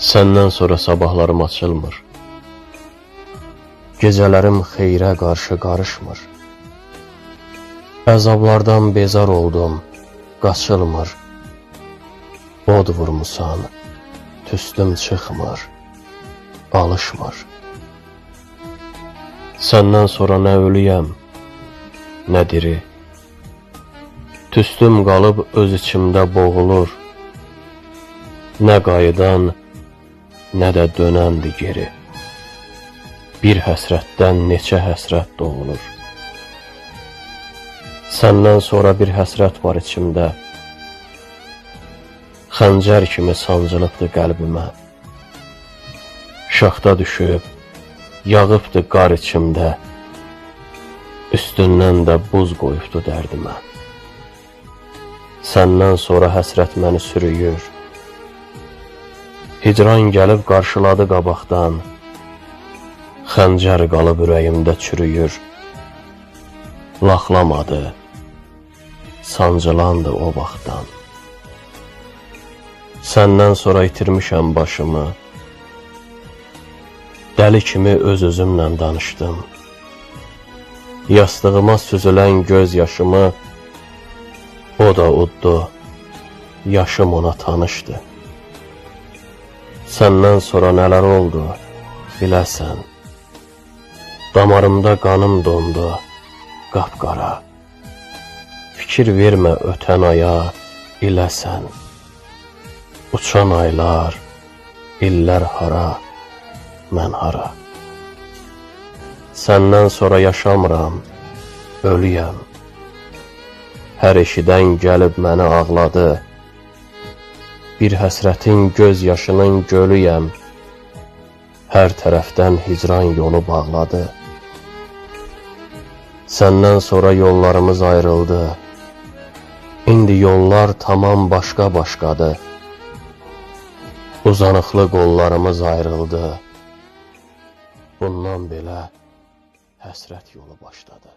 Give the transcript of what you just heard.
Səndən sonra sabahlarım açılmır. Gecələrim xeyrə qarşı qarışmır. Əzablardan bezar oldum, qaçılmır. Od vurmusan, tüstüm çıxmır, alışmır. Səndən sonra nə ölüyəm, nə diri. Tüstüm qalıb öz içimdə boğulur. Nə qayıdan, nə də dönəndir geri. Bir həsrətdən neçə həsrət doğulur. Səndən sonra bir həsrət var içimdə. Xəncər kimi sancılıbdır qəlbimə. Şaxta düşüb, yağıbdır qar içimdə. Üstündən də buz qoyubdu dərdimə. Səndən sonra həsrət məni sürüyür. Hicran gəlib qarşıladı qabaqdan. Xəncər qalıb ürəyimdə çürüyür. Laxlamadı, sancılandı o vaxtdan. Səndən sonra itirmişəm başımı. Dəli kimi öz-özümlə danışdım. Yastığıma süzülən göz yaşımı o da uddu, yaşım ona tanışdı. Səndən sonra nələr oldu, biləsən. Damarımda qanım dondu, qapqara. Fikir vermə ötən aya, iləsən. Uçan aylar, illər hara, mən hara. Səndən sonra yaşamıram, ölüyəm. Hər eşidən gəlib məni ağladı. Bir həsrətin göz yaşının gölüyəm. Hər tərəfdən hicran yolu bağladı. Səndən sonra yollarımız ayrıldı. İndi yollar tamam başqa-başqadır. Uzanıqlı qollarımız ayrıldı. Bundan belə həsrət yolu başladı.